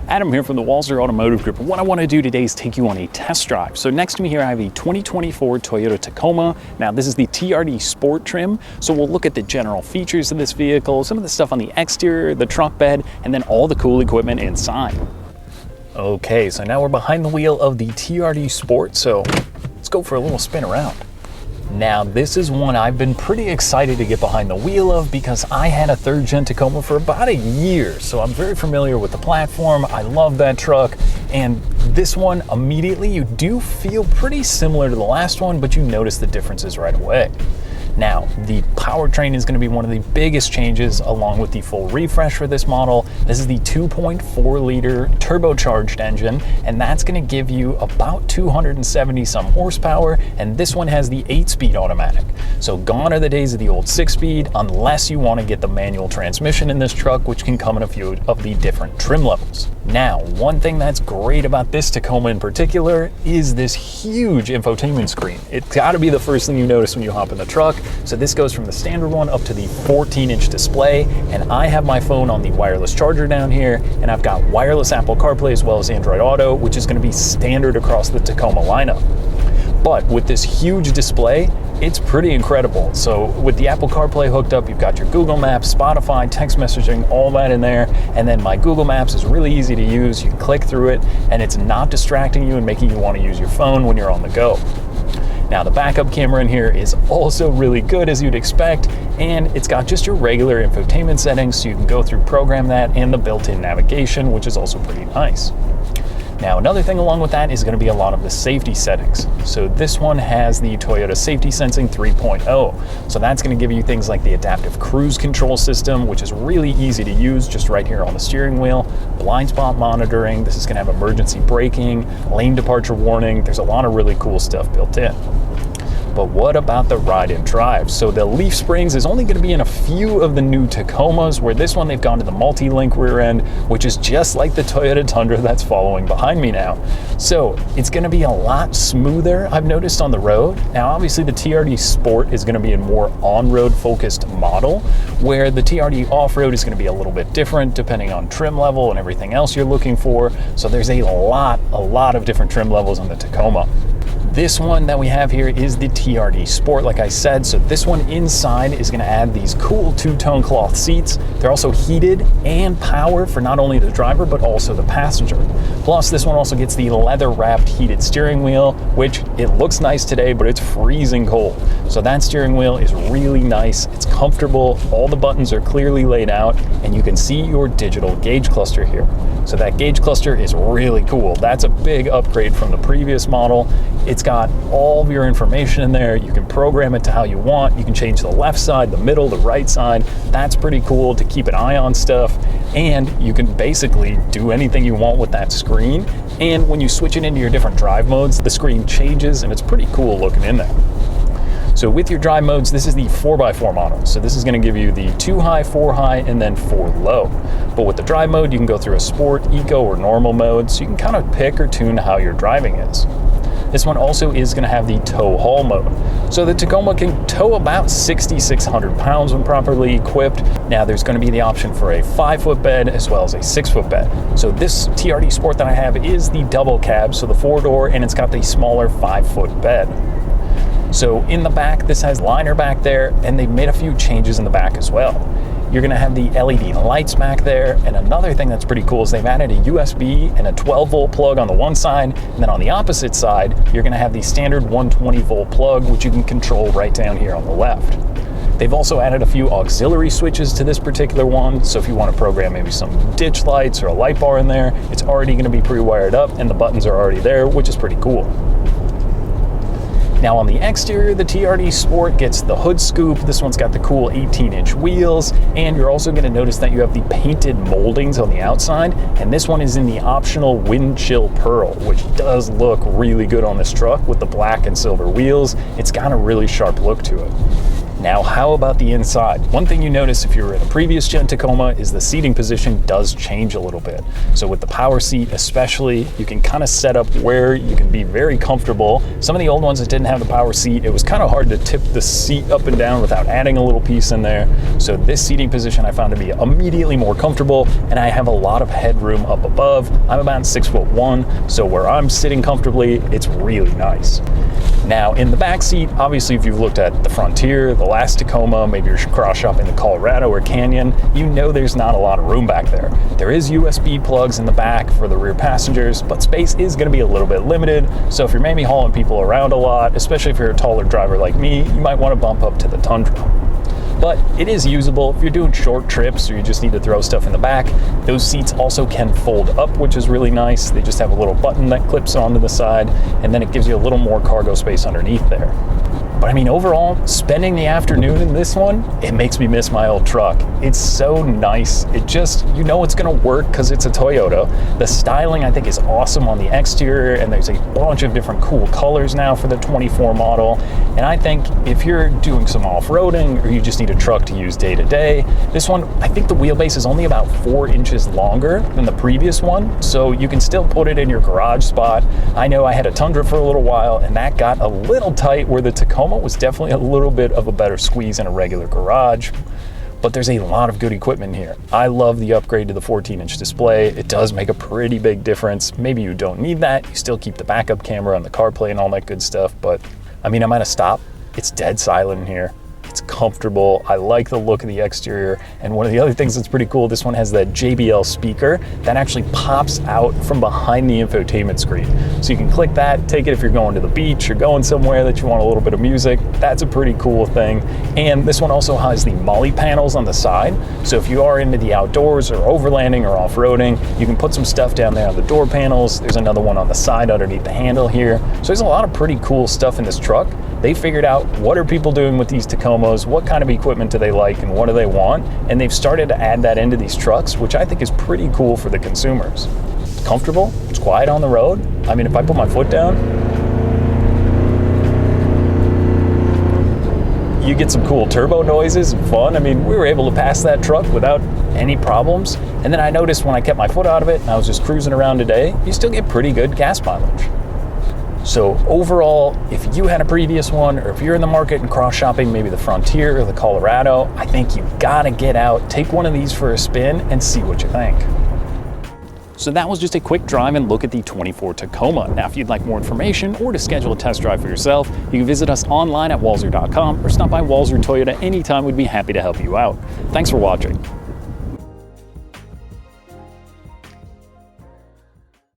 Adam here from the Walser Automotive Group. What I want to do today is take you on a test drive. So next to me here I have a 2024 Toyota Tacoma. Now this is the TRD Sport trim, so we'll look at the general features of this vehicle, some of the stuff on the exterior, the trunk bed, and then all the cool equipment inside. Okay, so now we're behind the wheel of the TRD Sport, so let's go for a little spin around. Now this is one I've been pretty excited to get behind the wheel of because I had a third gen Tacoma for about a year, so I'm very familiar with the platform. I love that truck, and this one immediately you do feel pretty similar to the last one, but you notice the differences right away. Now, the powertrain is going to be one of the biggest changes along with the full refresh for this model. This is the 2.4 liter turbocharged engine, and that's going to give you about 270 some horsepower, and this one has the 8-speed automatic. So gone are the days of the old 6-speed, unless you want to get the manual transmission in this truck, which can come in a few of the different trim levels. Now, one thing that's great about this Tacoma in particular is this huge infotainment screen. It's got to be the first thing you notice when you hop in the truck. So this goes from the standard one up to the 14-inch display, and I have my phone on the wireless charger down here, and I've got wireless Apple CarPlay as well as Android Auto, which is going to be standard across the Tacoma lineup. But with this huge display, it's pretty incredible. So with the Apple CarPlay hooked up, you've got your Google Maps, Spotify, text messaging, all that in there. And then my Google Maps is really easy to use. You can click through it, and it's not distracting you and making you want to use your phone when you're on the go. Now the backup camera in here is also really good, as you'd expect, and it's got just your regular infotainment settings, so you can go through, program that, and the built-in navigation, which is also pretty nice. Now, another thing along with that is going to be a lot of the safety settings. So this one has the Toyota Safety Sensing 3.0. So that's going to give you things like the adaptive cruise control system, which is really easy to use just right here on the steering wheel, blind spot monitoring. This is going to have emergency braking, lane departure warning. There's a lot of really cool stuff built in. But what about the ride and drive? So the leaf springs is only going to be in a few of the new Tacomas, where this one they've gone to the multi-link rear end, which is just like the Toyota Tundra that's following behind me now. So it's going to be a lot smoother, I've noticed, on the road. Now obviously the TRD Sport is going to be a more on-road focused model, where the TRD Off-Road is going to be a little bit different depending on trim level and everything else you're looking for. So there's a lot of different trim levels on the Tacoma. This one that we have here is the TRD Sport, like I said. So this one inside is going to add these cool two-tone cloth seats. They're also heated and power for not only the driver, but also the passenger. Plus, this one also gets the leather-wrapped heated steering wheel, which it looks nice today, but it's freezing cold. So that steering wheel is really nice. It's comfortable. All the buttons are clearly laid out, and you can see your digital gauge cluster here. So that gauge cluster is really cool. That's a big upgrade from the previous model. It's got all of your information in there. You can program it to how you want. You can change the left side, the middle, the right side. That's pretty cool to keep an eye on stuff. And you can basically do anything you want with that screen. And when you switch it into your different drive modes, the screen changes, and it's pretty cool looking in there. So with your drive modes, this is the 4x4 model. So this is going to give you the 2 high, 4 high, and then 4 low. But with the drive mode, you can go through a sport, eco, or normal mode, so you can kind of pick or tune how your driving is. This one also is going to have the tow haul mode. So the Tacoma can tow about 6,600 pounds when properly equipped. Now there's going to be the option for a 5-foot bed as well as a 6-foot bed. So this TRD Sport that I have is the double cab, so the 4-door, and it's got the smaller 5-foot bed. So in the back, this has liner back there, and they've made a few changes in the back as well. You're going to have the LED lights back there, and another thing that's pretty cool is they've added a USB and a 12-volt plug on the one side, and then on the opposite side, you're going to have the standard 120-volt plug, which you can control right down here on the left. They've also added a few auxiliary switches to this particular one, so if you want to program maybe some ditch lights or a light bar in there, it's already going to be pre-wired up, and the buttons are already there, which is pretty cool. Now on the exterior, the TRD Sport gets the hood scoop. This one's got the cool 18-inch wheels, and you're also going to notice that you have the painted moldings on the outside, and this one is in the optional wind chill pearl, which does look really good on this truck with the black and silver wheels. It's got a really sharp look to it. Now, how about the inside? One thing you notice if you were in a previous gen Tacoma is the seating position does change a little bit. So with the power seat especially, you can kind of set up where you can be very comfortable. Some of the old ones that didn't have the power seat, it was kind of hard to tip the seat up and down without adding a little piece in there. So this seating position I found to be immediately more comfortable, and I have a lot of headroom up above. I'm about 6'1", so where I'm sitting comfortably, it's really nice. Now in the back seat, obviously if you've looked at the Frontier, the last Tacoma, maybe you're cross-shopping the Colorado or Canyon, you know there's not a lot of room back there. There is USB plugs in the back for the rear passengers, but space is going to be a little bit limited. So if you're maybe hauling people around a lot, especially if you're a taller driver like me, you might want to bump up to the Tundra. But it is usable if you're doing short trips or you just need to throw stuff in the back. Those seats also can fold up, which is really nice. They just have a little button that clips onto the side, and then it gives you a little more cargo space underneath there. But I mean, overall, spending the afternoon in this one, it makes me miss my old truck. It's so nice. It just, you know it's gonna work because it's a Toyota. The styling I think is awesome on the exterior, and there's a bunch of different cool colors now for the 24 model. And I think if you're doing some off-roading or you just need a truck to use day to day, this one, I think the wheelbase is only about 4 inches longer than the previous one. So you can still put it in your garage spot. I know I had a Tundra for a little while and that got a little tight where the Tacoma was definitely a little bit of a better squeeze in a regular garage, but there's a lot of good equipment here. I love the upgrade to the 14-inch display. It does make a pretty big difference. Maybe you don't need that. You still keep the backup camera on the CarPlay and all that good stuff, but I mean, I'm at a stop. It's dead silent in here. It's comfortable. I like the look of the exterior. And one of the other things that's pretty cool, this one has that JBL speaker that actually pops out from behind the infotainment screen. So you can click that, take it if you're going to the beach or going somewhere that you want a little bit of music. That's a pretty cool thing. And this one also has the Molly panels on the side. So if you are into the outdoors or overlanding or off-roading, you can put some stuff down there on the door panels. There's another one on the side underneath the handle here. So there's a lot of pretty cool stuff in this truck. They figured out what are people doing with these Tacomas, what kind of equipment do they like and what do they want, and they've started to add that into these trucks, which I think is pretty cool for the consumers. It's comfortable, it's quiet on the road. I mean, if I put my foot down, you get some cool turbo noises and fun. I mean, we were able to pass that truck without any problems. And then I noticed when I kept my foot out of it and I was just cruising around today, you still get pretty good gas mileage. So overall, if you had a previous one, or if you're in the market and cross-shopping, maybe the Frontier or the Colorado, I think you gotta get out, take one of these for a spin, and see what you think. So that was just a quick drive and look at the 24 Tacoma. Now, if you'd like more information or to schedule a test drive for yourself, you can visit us online at walser.com or stop by Walser Toyota anytime. We'd be happy to help you out. Thanks for watching.